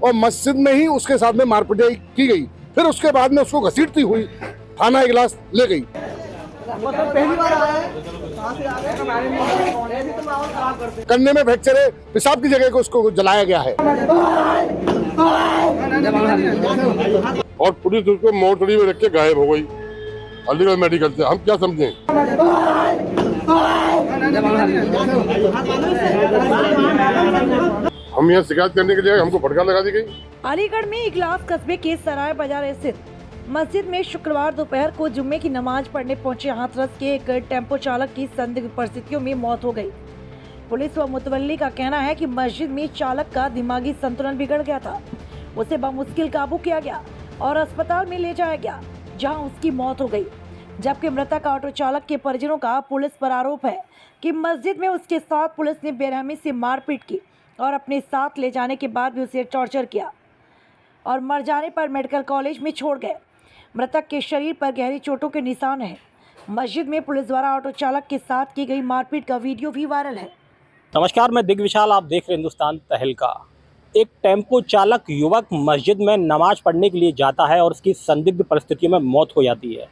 और मस्जिद में ही उसके साथ में मारपिटाई की गई। फिर उसके बाद में उसको घसीटती हुई थाना इगलास ले गई। पहली बार आया है, कंधे में फ्रैक्चर है, पेशाब की जगह को उसको जलाया गया है और पुलिस उसको मोटरी में रख के गायब हो गई अलीगढ़ मेडिकल से। हम क्या समझें? हम यहाँ शिकायत करने के लिए हमको फटकार लगा दी गई। अलीगढ़ में इगलास कस्बे के सराय बाजार स्थित मस्जिद में शुक्रवार दोपहर को जुम्मे की नमाज पढ़ने पहुंचे हाथरस के एक टेम्पो चालक की संदिग्ध परिस्थितियों में मौत हो गई। पुलिस व मुतवल्ली का कहना है कि मस्जिद में चालक का दिमागी संतुलन बिगड़ गया था। उसे बमुश्किल काबू किया गया और अस्पताल में ले जाया गया, जहां उसकी मौत हो गई। जबकि मृतक ऑटो चालक के परिजनों का पुलिस पर आरोप है कि मस्जिद में उसके साथ पुलिस ने बेरहमी से मारपीट की और अपने साथ ले जाने के बाद भी उसे टॉर्चर किया और मर जाने पर मेडिकल कॉलेज में छोड़ गए। मृतक के शरीर पर गहरी चोटों के निशान हैं। मस्जिद में पुलिस द्वारा ऑटो चालक के साथ की गई मारपीट का वीडियो भी वायरल है। नमस्कार, मैं दिग्विशाल, आप देख रहे हैं हिंदुस्तान तहलका। एक टेम्पो चालक युवक मस्जिद में नमाज पढ़ने के लिए जाता है और उसकी संदिग्ध परिस्थितियों में मौत हो जाती है।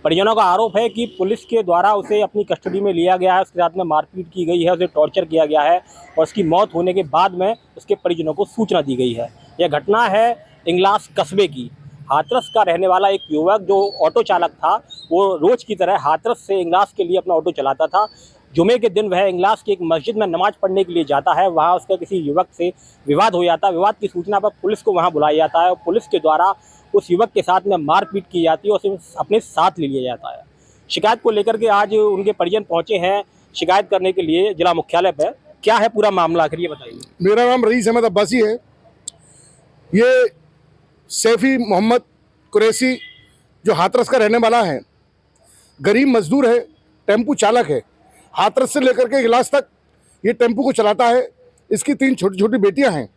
परिजनों का आरोप है कि पुलिस के द्वारा उसे अपनी कस्टडी में लिया गया है, उसके साथ में मारपीट की गई है, उसे टॉर्चर किया गया है और उसकी मौत होने के बाद में उसके परिजनों को सूचना दी गई है। यह घटना है इगलास कस्बे की। हाथरस का रहने वाला एक युवक जो ऑटो चालक था, वो रोज़ की तरह हाथरस से इगलास के लिए अपना ऑटो चलाता था। जुमे के दिन वह इगलास की एक मस्जिद में नमाज पढ़ने के लिए जाता है। वहाँ उसका किसी युवक से विवाद हो जाता है। विवाद की सूचना पर पुलिस को वहाँ बुलाया जाता है और पुलिस के द्वारा उस युवक के साथ में मारपीट की जाती है और उसे अपने साथ ले लिया जाता है। शिकायत को लेकर के आज उनके परिजन पहुँचे हैं शिकायत करने के लिए जिला मुख्यालय पर। क्या है पूरा मामला, आखिर ये बताइए। मेरा नाम रईस अहमद अब्बासी है। ये सैफी मोहम्मद कुरैशी जो हाथरस का रहने वाला है, गरीब मजदूर है, टेम्पू चालक है। हाथरस से लेकर के इगलास तक ये टेम्पू को चलाता है। इसकी 3 छोटी छोटी बेटियां हैं।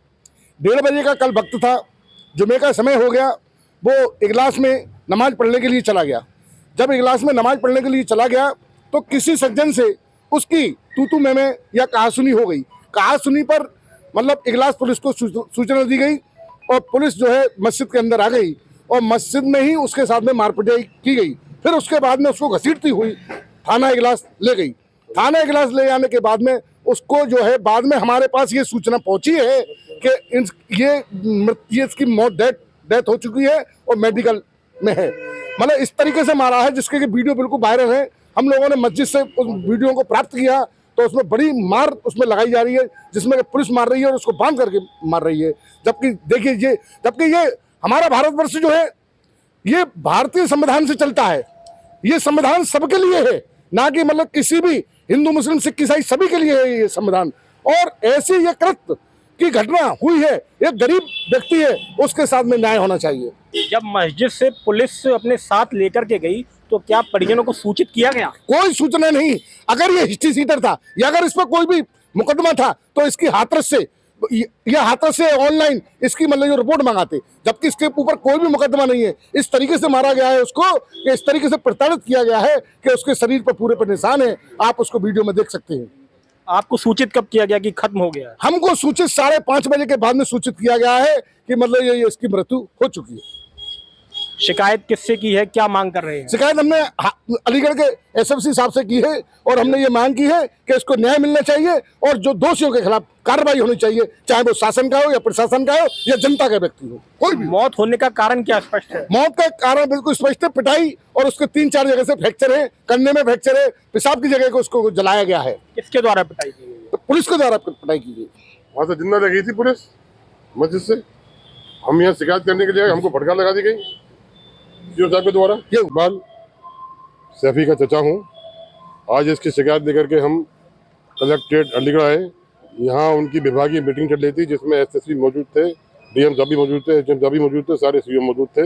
1:30 बजे का कल वक्त था, जुमे का समय हो गया। वो इगलास में नमाज पढ़ने के लिए चला गया। जब इगलास में नमाज पढ़ने के लिए चला गया तो किसी सज्जन से उसकी तू में या कहासुनी हो गई। कहासुनी पर मतलब इगलास पुलिस को सूचना दी गई और पुलिस जो है मस्जिद के अंदर आ गई और मस्जिद में ही उसके साथ में मारपिटाई की गई। फिर उसके बाद में उसको घसीटती हुई थाना इगलास ले गई। थाना इगलास ले जाने के बाद में उसको जो है बाद में हमारे पास ये सूचना पहुंची है कि ये इसकी मौत डेथ हो चुकी है और मेडिकल में है। मतलब इस तरीके से मारा है जिसके वीडियो बिल्कुल वायरल है। हम लोगों ने मस्जिद से उस वीडियो को प्राप्त किया तो उसमें बड़ी मार उसमें लगाई जा रही है, जिसमें कि पुलिस मार रही है और उसको बांध करके मार रही है। जबकि देखिए ये हमारा भारतवर्ष जो है ये भारतीय संविधान से चलता है। ये संविधान सबके लिए है, ना कि मतलब किसी भी हिंदू मुस्लिम सिख ईसाई सभी के लिए है ये संविधान। और ऐसी ये कृत्य की घटना हुई है, एक गरीब व्यक्ति है, उसके साथ में न्याय होना चाहिए। जब मस्जिद से पुलिस अपने साथ लेकर के गई तो क्या परिजनों को सूचित किया गया? कोई सूचना नहीं। अगर ये हिस्ट्री सीटर था या अगर इस पर कोई भी मुकदमा था तो इसकी हाथरस से ऑनलाइन इसकी मतलब जो रिपोर्ट मंगाते, जबकि इसके ऊपर कोई भी मुकदमा नहीं है। इस तरीके से मारा गया है उसको, इस तरीके से प्रताड़ित किया गया है कि उसके शरीर पर पूरे पर निशान है। आप उसको वीडियो में देख सकते हैं। आपको सूचित कब किया गया कि खत्म हो गया? हमको सूचित 5:30 बजे के बाद में सूचित किया गया है कि मतलब ये इसकी मृत्यु हो चुकी है। शिकायत किससे की है, क्या मांग कर रहे हैं? शिकायत हमने अलीगढ़ के एसएफसी साहब से की है और हमने ये मांग की है कि इसको न्याय मिलना चाहिए और जो दोषियों के खिलाफ कार्रवाई होनी चाहिए, चाहे वो शासन का हो या प्रशासन का हो या जनता का व्यक्ति हो, कोई भी। मौत होने का कारण क्या स्पष्ट है? मौत का कारण बिल्कुल स्पष्ट है, पिटाई और उसके 3-4 जगह से फ्रैक्चर है, कंधे में फ्रैक्चर है, पेशाब की जगह को उसको जलाया गया है। किसके द्वारा पिटाई की गई? तो पुलिस के द्वारा पिटाई की गई। वहाँ से जिंदा लगी थी पुलिस मस्जिद से। हम यहाँ शिकायत करने के लिए हमको फटकार लगा दी गई साहब के द्वारा। ये इकबाल सैफी का चचा हूँ। आज इसकी शिकायत लेकर के हम कलेक्ट्रेट अलीगढ़ आए। यहाँ उनकी विभागीय मीटिंग चल रही थी जिसमें एसएसपी मौजूद थे, डीएम साहब भी मौजूद थे, एचएम साहब भी मौजूद थे, सारे सीओ मौजूद थे।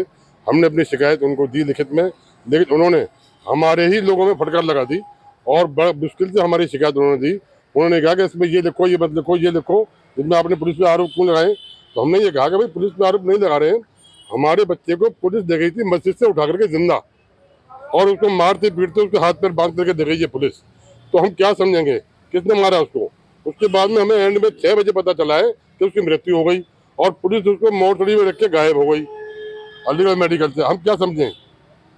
हमने अपनी शिकायत उनको दी लिखित में, लेकिन उन्होंने हमारे ही लोगों में फटकार लगा दी और बड़ा मुश्किल से हमारी शिकायत उन्होंने दी। उन्होंने कहा कि इसमें ये लिखो, ये मत लिखो, ये लिखो, जिसमें आपने पुलिस पे आरोप क्यों लगाए। तो हमने ये कहा कि भाई पुलिस पे आरोप नहीं लगा रहे हैं, हमारे बच्चे को पुलिस दे गई थी मस्जिद से उठा करके जिंदा और उसको मारते पीटते उसके हाथ पैर बांध करके दे गई है पुलिस। तो हम क्या समझेंगे किसने मारा उसको। उसके बाद में हमें एंड में 6 बजे पता चला है कि उसकी मृत्यु हो गई और पुलिस उसको मोर्चरी में रख के गायब हो गई अलीगढ़ मेडिकल से। हम क्या समझें,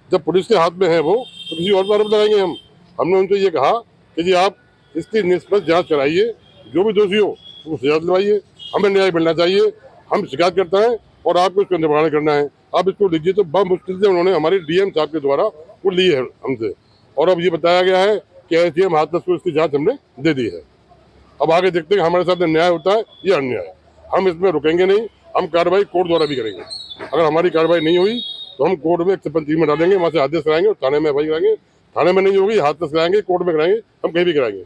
जब पुलिस के हाथ में है वो तो किसी और पर आरोप लगाएंगे हम। हमने उनसे ये कहा कि जी आप इसकी निष्पक्ष जांच कराइए, जो भी दोषी हो उसको सजा दिलवाइए, हमें न्याय मिलना चाहिए। हम शिकायत करते हैं और आपको इसका निवारण करना है, आप इसको लीजिए। तो बहुत मुश्किल से उन्होंने हमारी डीएम साहब के द्वारा वो ली है हमसे और अब ये बताया गया है कि एसडीएम हाथरस को इसकी जांच हमने दे दी है। अब आगे देखते हैं हमारे साथ न्याय होता है या अन्याय। हम इसमें रुकेंगे नहीं, हम कार्रवाई कोर्ट द्वारा भी करेंगे। अगर हमारी कार्रवाई नहीं हुई तो हम कोर्ट में 153 में डालेंगे, वहाँ से आदेश कराएंगे और थाने में एफआईआर कराएंगे। थाने में नहीं होगी हाथरस कराएंगे, कोर्ट में कराएंगे, हम कहीं भी कराएंगे।